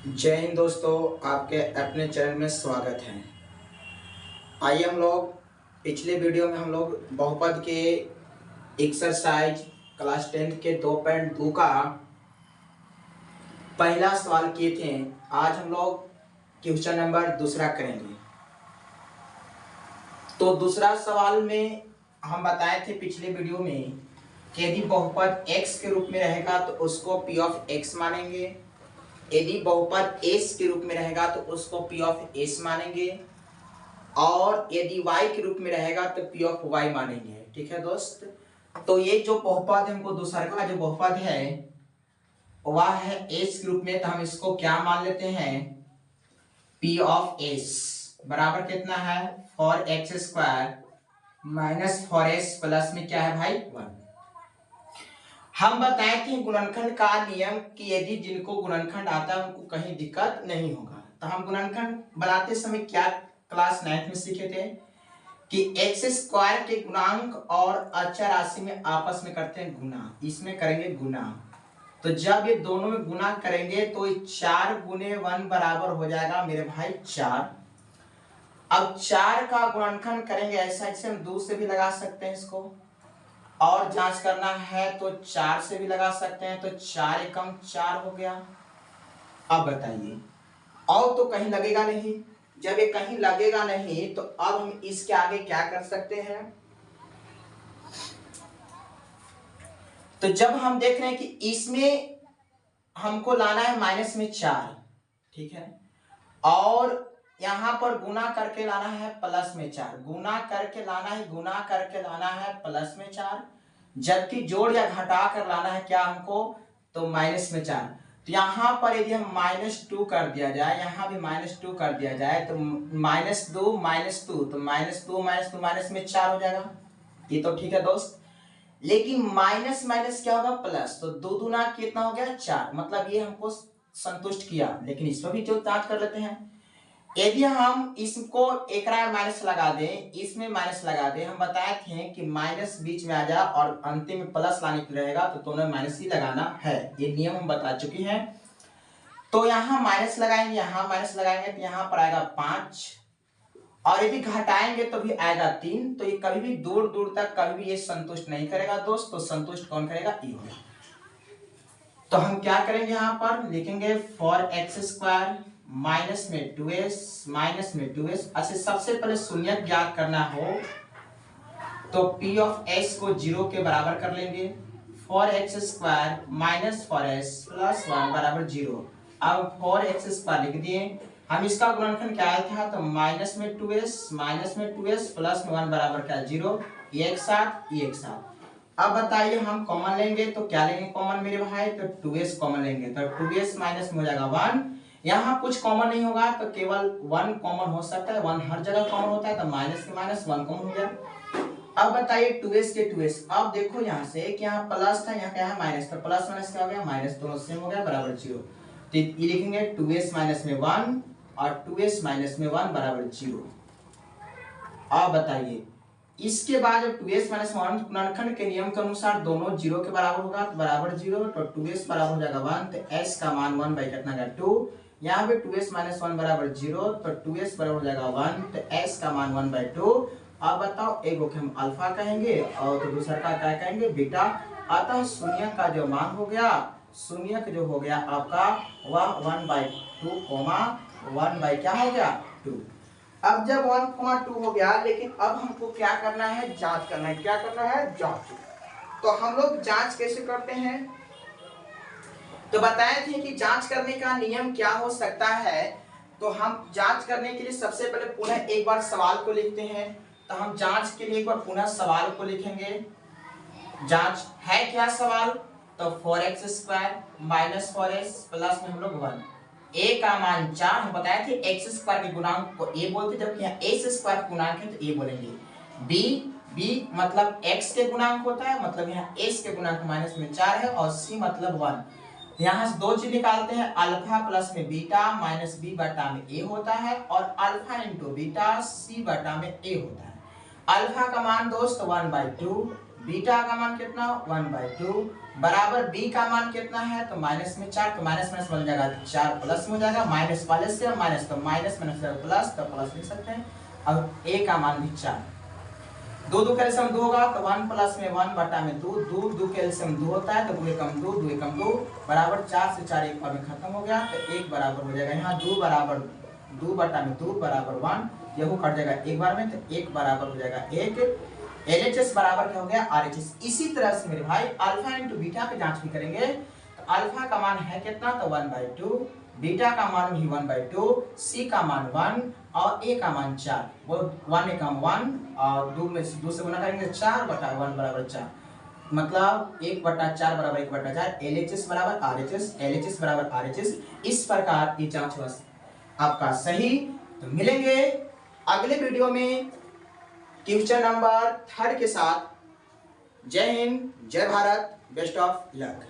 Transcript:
जय हिंद दोस्तों, आपके अपने चैनल में स्वागत है। आइए हम लोग पिछले वीडियो में हम लोग बहुपद के एक्सरसाइज क्लास 10 के 2.2 का पहला सवाल किए थे। आज हम लोग क्वेश्चन नंबर दूसरा करेंगे। तो दूसरा सवाल में हम बताए थे पिछले वीडियो में कि यदि बहुपद x के रूप में रहेगा तो उसको p ऑफ x मानेंगे, यदि बहुपद s के रूप में रहेगा तो उसको p ऑफ s मानेंगे, और यदि y के रूप में रहेगा तो p ऑफ y मानेंगे। ठीक है दोस्त, तो ये जो बहुपद हमको दूसरा का जो बहुपद है वह है s के रूप में, तो हम इसको क्या मान लेते हैं, p ऑफ s बराबर कितना है, 4x² माइनस 4s प्लस में क्या है भाई 1। हम बताए थे गुणनखंड का नियम कि यदि जिनको गुणनखंड आता है उनको कहीं दिक्कत नहीं होगा। तो हम गुणनखंड बनाते समय क्या क्लास 9th में सीखे थे कि x² के गुणांक और अचर राशि में आपस में करते हैं गुना, इसमें करेंगे गुना। तो जब ये दोनों में गुना करेंगे तो 4 गुने 1 बराबर हो जाएगा मेरे भाई 4। अब 4 का गुणनखंड करेंगे ऐसा, इसे हम 2 से भी लगा सकते हैं इसको, और जांच करना है तो 4 से भी लगा सकते हैं, तो 4 एकम 4 हो गया। अब बताइए, और तो कहीं लगेगा नहीं। जब ये कहीं लगेगा नहीं तो अब हम इसके आगे क्या कर सकते हैं, तो जब हम देख रहे हैं कि इसमें हमको लाना है माइनस में 4, ठीक है, और यहां पर गुना करके लाना है प्लस में 4, गुना करके लाना है, गुना करके लाना है प्लस में 4, जबकि जोड़ या घटा कर लाना है क्या हमको, तो माइनस में 4। तो यहाँ पर यदि हम -2 कर दिया जाए, यहाँ भी -2 कर दिया जाए तो -2 -2, तो -2 -2 माइनस में 4 हो जाएगा। ये तो ठीक है दोस्त, लेकिन माइनस माइनस क्या होगा प्लस, तो 2 दूना कितना हो गया 4, मतलब ये हमको संतुष्ट किया। लेकिन इसमें भी जो जांच कर लेते हैं, यदि हम इसको एक माइनस लगा दें, इसमें माइनस लगा दें, हम बताए थे कि माइनस बीच में आ जाए और अंतिम में प्लस लाने के लिए रहेगा तो दोनों माइनस ही लगाना है, ये नियम हम बता चुके हैं। तो यहाँ माइनस लगाएंगे, यहाँ माइनस लगाएंगे तो यहाँ पर आएगा 5, और यदि घटाएंगे तो भी आएगा 3। तो ये कभी भी दूर दूर तक कभी भी ये संतुष्ट नहीं करेगा दोस्त, तो संतुष्ट कौन करेगा, ये होगा। तो हम क्या करेंगे, यहाँ पर लिखेंगे 4x² माइनस में 2s माइनस में 2s। अच्छा, सबसे पहले शून्य ज्ञात करना हो तो p ऑफ s को 0 के बराबर कर लेंगे, 4x² माइनस 4s प्लस 1 बराबर 0। अब 4x² लिख दिए, हम इसका गुणनखंड क्या आया था, तो माइनस में 2s प्लस में 1 बराबर क्या 0, ये एक साथ। अब बताइए हम कॉमन लेंगे तो क्या लेंगे कॉमन मेरे भाई, तो 2s कॉमन लेंगे, तो 2s माइनस में हो जाएगा 1। यहाँ कुछ कॉमन नहीं होगा तो केवल 1 कॉमन हो सकता है, 1 हर जगह कॉमन होता है, तो माइनस के माइनस 1 कॉमन हो गया। अब बताइए 2s के 2s, अब देखो यहाँ से कि यहाँ प्लस था, यहाँ क्या है माइनस, तो प्लस माइनस क्या हो गया माइनस, दोनों सेम हो गया बराबर 0। तो ये लिखेंगे 2s माइनस में 1 और 2s माइनस में 1 बराबर 0। अब बताइए इसके बाद जब 2s माइनस 1 गुणनखंड के नियम के अनुसार दोनों 0 के बराबर होगा, तो बराबर 0, तो 2s बराबर हो जाएगा 1, तो s का मान 1 बाई कितना का 2। यहाँ पे 2s माइनस 1 बराबर 0, तो 2s बराबर हो जाएगा 1, तो s का मान 1 बाई 2। अब बताओ, एक को हम अल्फा कहेंगे और तो दूसरा का क्या कहेंगे, बीटा। अतः शून्य का जो मान हो गया, शून्य का जो हो गया आपका वह 1/2 कोमा 1 बाई क्या हो गया 2। अब जब 1,2 हो गया, लेकिन अब हमको क्या करना है, जांच करना है। क्या करना है, जांच। तो हम लोग जांच कैसे करते हैं, तो बताए थे कि जांच करने का नियम क्या हो सकता है। तो हम जांच करने के लिए सबसे पहले पुनः एक बार सवाल को लिखते हैं। तो हम जांच के लिए एक बार पुनः सवाल को लिखेंगे। जांच है क्या सवाल, तो 4x² माइनस 4s प्लस में हम लोग 1, a का मान 4, हम बताए थे x² के गुणांक को a बोलते, जबकि यहाँ s² का गुणांक है तो a बोलेंगे। b मतलब x के गुणांक होता है, मतलब यहाँ s के गुणांक माइनस में 4 है, और c मतलब 1। यहाँ से दो चीज निकालते हैं, अल्फा प्लस में बीटा माइनस b बटा में a होता है, और अल्फा इंटू बीटा c बटा में a होता है। अल्फा का मान दोस्त 1/2, बीटा का मान कितना 1/2 बराबर बी का मान कितना है तो माइनस में 4, तो माइनस माइनस बन जाएगा 4 प्लस में हो जाएगा, माइनस वाले से माइनस, तो माइनस माइनस प्लस, तो प्लस लिख सकते हैं। अब ए का मान भी 4, 2 2 कैल्शियम 2 होगा तो 1 प्लस में 1 बटा में 2, 2 2 कैल्शियम 2 होता है तो 2 एकम 2, 2 एकम 2 बराबर 4 से 4 एक बार में खत्म हो गया, तो 1 बराबर हो जाएगा यहाँ 2 बराबर 2 बटा में 2 बराबर 1, यह कट जाएगा एक बार में, तो 1 बराबर हो जाएगा 1। LHS बराबर क्या हो गया RHS। इसी तरह से मेरे भाई अल्फा इंटू बीटा की जांच भी करेंगे, तो अल्फा का मान है कितना तो 1/2, बीटा का मान भी 1/2, सी का मान 1 और ए का मान 4, वो 1 एकम 1 और 2 में से 2 से गुना करेंगे 4 बटा 1 बराबर 4, मतलब 1/4 बराबर 1/4, LHS बराबर RHS, LHS बराबर RHS। इस प्रकार की जांच बस आपका सही। तो मिलेंगे अगले वीडियो में क्वेश्चन नंबर 3 के साथ। जय हिंद, जय भारत, बेस्ट ऑफ लक।